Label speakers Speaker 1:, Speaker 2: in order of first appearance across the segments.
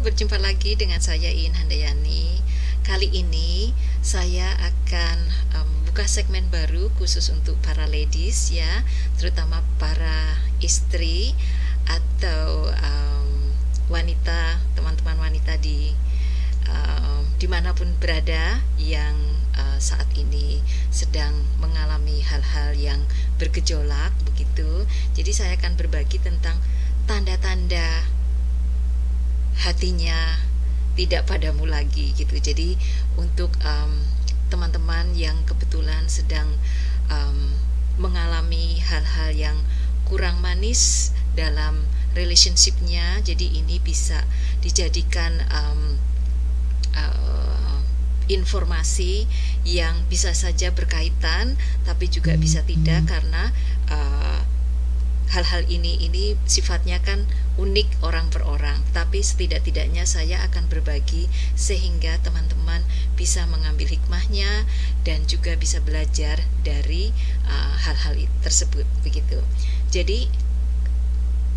Speaker 1: berjumpa lagi dengan saya Iin Handayani. Kali ini saya akan buka segmen baru khusus untuk para ladies ya, terutama para istri atau wanita, teman-teman wanita dimanapun berada yang saat ini sedang mengalami hal-hal yang bergejolak begitu. Jadi saya akan berbagi tentang tanda-tanda hatinya tidak padamu lagi gitu. Jadi untuk teman-teman yang kebetulan sedang mengalami hal-hal yang kurang manis dalam relationshipnya, jadi ini bisa dijadikan informasi yang bisa saja berkaitan tapi juga bisa tidak, karena hal-hal ini sifatnya kan unik orang per orang, tapi setidak-tidaknya saya akan berbagi sehingga teman-teman bisa mengambil hikmahnya dan juga bisa belajar dari hal-hal tersebut begitu. Jadi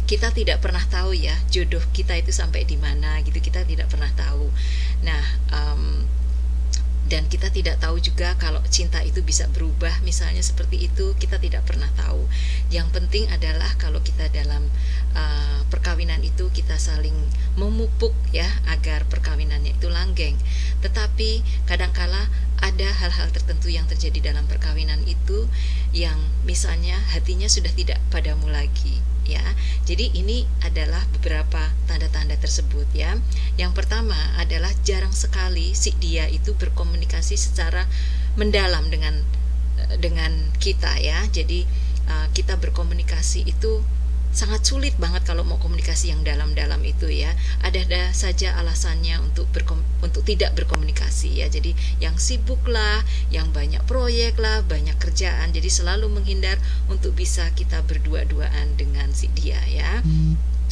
Speaker 1: kita tidak pernah tahu ya jodoh kita itu sampai di mana gitu, kita tidak pernah tahu. Nah, dan kita tidak tahu juga kalau cinta itu bisa berubah, misalnya seperti itu, kita tidak pernah tahu. Yang penting adalah kalau kita dalam perkawinan itu kita saling memupuk ya agar perkawinannya itu langgeng. Tetapi kadangkala ada hal-hal tertentu yang terjadi dalam perkawinan itu yang misalnya hatinya sudah tidak padamu lagi ya. Jadi ini adalah beberapa tanda-tanda tersebut ya. Yang pertama adalah jarang sekali si dia itu berkomunikasi secara mendalam dengan kita ya. Jadi kita berkomunikasi itu sangat sulit banget kalau mau komunikasi yang dalam-dalam itu ya. Ada saja alasannya untuk tidak berkomunikasi ya. Jadi yang sibuk lah, yang banyak proyek lah, banyak kerjaan. Jadi selalu menghindar untuk bisa kita berdua-duaan dengan si dia ya.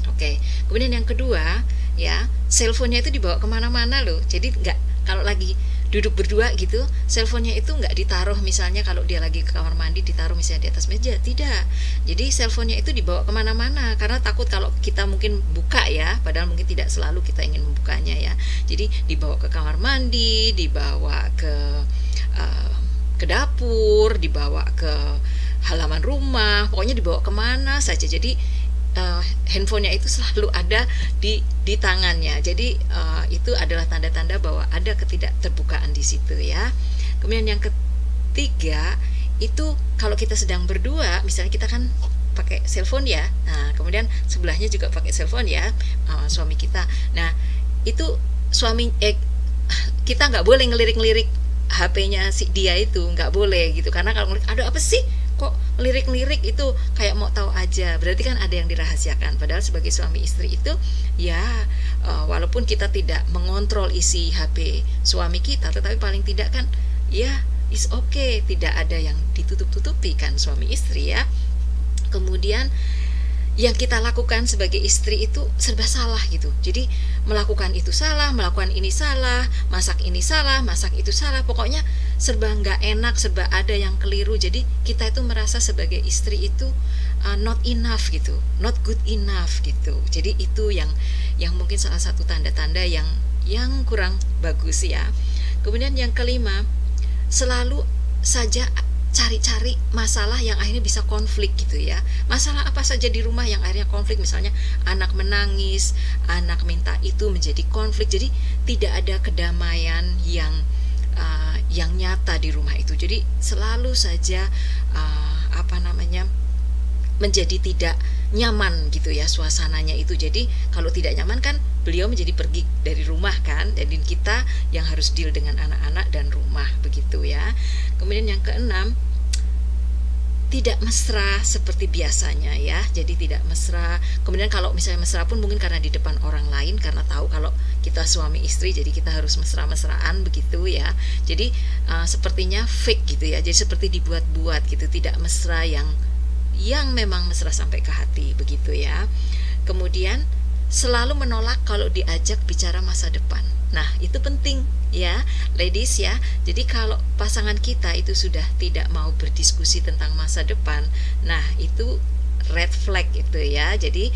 Speaker 1: Oke. Kemudian yang kedua ya, cellphone-nya itu dibawa kemana-mana loh. Jadi kalau lagi duduk berdua gitu, cellphone-nya itu nggak ditaruh, misalnya kalau dia lagi ke kamar mandi ditaruh misalnya di atas meja, tidak. Jadi cellphone-nya itu dibawa kemana-mana karena takut kalau kita mungkin buka ya, padahal mungkin tidak selalu kita ingin membukanya ya. Jadi dibawa ke kamar mandi, dibawa ke dapur, dibawa ke halaman rumah, pokoknya dibawa kemana saja. Jadi handphonenya itu selalu ada di tangannya. Jadi itu adalah tanda-tanda bahwa ada ketidakterbukaan di situ ya. Kemudian yang ketiga itu kalau kita sedang berdua, misalnya kita kan pakai cellphone ya. Nah, kemudian sebelahnya juga pakai cellphone ya, suami kita. Nah, itu kita nggak boleh ngelirik-ngelirik HP-nya si dia itu, nggak boleh gitu. Karena kalau ngelirik, aduh apa sih? Kok lirik-lirik itu kayak mau tahu aja, berarti kan ada yang dirahasiakan. Padahal sebagai suami istri itu ya walaupun kita tidak mengontrol isi HP suami kita, tetapi paling tidak kan ya is okay, tidak ada yang ditutup-tutupi kan suami istri ya. Kemudian yang kita lakukan sebagai istri itu serba salah gitu. Jadi melakukan itu salah, melakukan ini salah, masak ini salah, masak itu salah. Pokoknya serba nggak enak, serba ada yang keliru. Jadi kita itu merasa sebagai istri itu not enough gitu, not good enough gitu. Jadi itu yang mungkin salah satu tanda-tanda yang kurang bagus ya. Kemudian yang kelima, selalu saja cari-cari masalah yang akhirnya bisa konflik gitu ya. Masalah apa saja di rumah yang akhirnya konflik, misalnya anak menangis, anak minta itu menjadi konflik. Jadi tidak ada kedamaian yang nyata di rumah itu. Jadi selalu saja menjadi tidak nyaman gitu ya suasananya itu. Jadi kalau tidak nyaman kan beliau menjadi pergi dari rumah kan, dan kita yang harus deal dengan anak-anak dan rumah begitu ya. Kemudian yang keenam, tidak mesra seperti biasanya ya. Jadi tidak mesra. Kemudian kalau misalnya mesra pun mungkin karena di depan orang lain, karena tahu kalau kita suami istri, jadi kita harus mesra-mesraan begitu ya. Jadi sepertinya fake gitu ya. Jadi seperti dibuat-buat gitu, tidak mesra yang memang mesra sampai ke hati begitu ya. Kemudian selalu menolak kalau diajak bicara masa depan. Nah, itu penting ya, ladies ya. Jadi kalau pasangan kita itu sudah tidak mau berdiskusi tentang masa depan, nah itu red flag itu ya. Jadi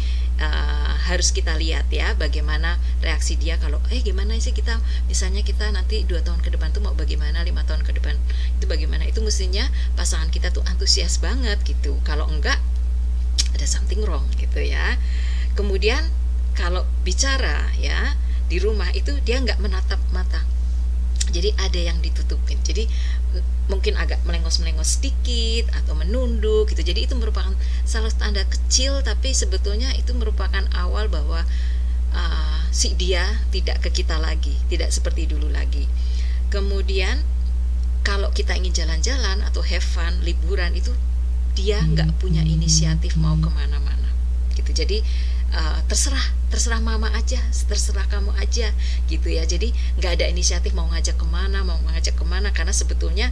Speaker 1: harus kita lihat ya bagaimana reaksi dia kalau gimana sih kita, misalnya kita nanti 2 tahun ke depan tuh mau bagaimana, 5 tahun ke depan itu bagaimana. Itu mestinya pasangan kita tuh antusias banget gitu. Kalau enggak, ada something wrong gitu ya. Kemudian kalau bicara ya di rumah itu dia nggak menatap mata, jadi ada yang ditutupin, jadi mungkin agak melengos-melengos sedikit atau menunduk gitu. Jadi itu merupakan salah tanda kecil, tapi sebetulnya itu merupakan awal bahwa si dia tidak ke kita lagi, tidak seperti dulu lagi. Kemudian kalau kita ingin jalan-jalan atau have fun, liburan, itu dia nggak punya inisiatif mau kemana-mana gitu. Jadi terserah mama aja, terserah kamu aja gitu ya. Jadi nggak ada inisiatif mau ngajak kemana, karena sebetulnya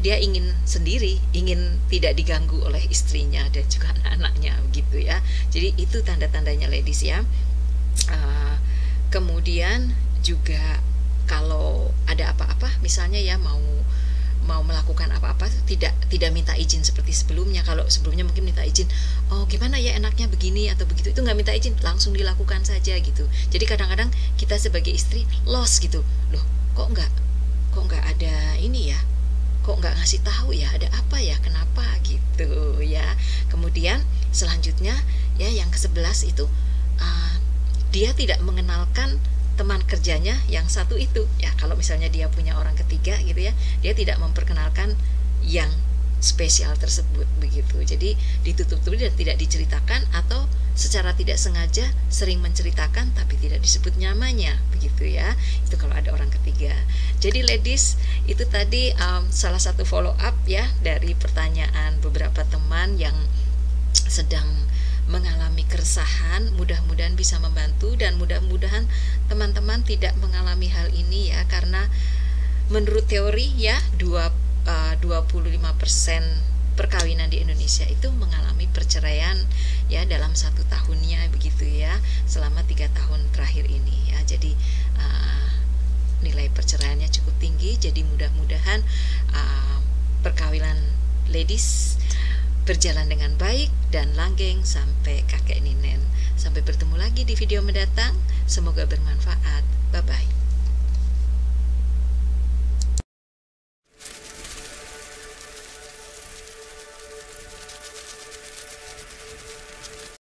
Speaker 1: dia ingin sendiri, ingin tidak diganggu oleh istrinya dan juga anak-anaknya gitu ya. Jadi itu tanda-tandanya ladies ya. Kemudian juga kalau ada apa-apa, misalnya ya mau melakukan apa-apa, tidak minta izin seperti sebelumnya. Kalau sebelumnya mungkin minta izin, gimana ya enaknya begini atau begitu, itu nggak minta izin, langsung dilakukan saja gitu. Jadi kadang-kadang kita sebagai istri lost gitu, loh kok nggak ada ini ya, kok nggak ngasih tahu ya, ada apa ya, kenapa gitu ya. Kemudian selanjutnya ya yang ke-11 itu dia tidak mengenalkan teman kerjanya yang satu itu ya. Kalau misalnya dia punya orang ketiga gitu ya, dia tidak memperkenalkan yang spesial tersebut begitu. Jadi ditutup-tutupi dan tidak diceritakan, atau secara tidak sengaja sering menceritakan tapi tidak disebut namanya begitu ya. Itu kalau ada orang ketiga. Jadi ladies, itu tadi salah satu follow up ya dari pertanyaan beberapa teman yang sedang mengalami keresahan. Mudah-mudahan bisa membantu, dan mudah-mudahan teman-teman tidak mengalami hal ini ya, karena menurut teori ya 25% perkawinan di Indonesia itu mengalami perceraian ya dalam 1 tahunnya begitu ya, selama 3 tahun terakhir ini ya. Jadi nilai perceraiannya cukup tinggi. Jadi mudah-mudahan perkawinan ladies berjalan dengan baik dan langgeng sampai kakek ninen. Sampai bertemu lagi di video mendatang. Semoga bermanfaat. Bye-bye.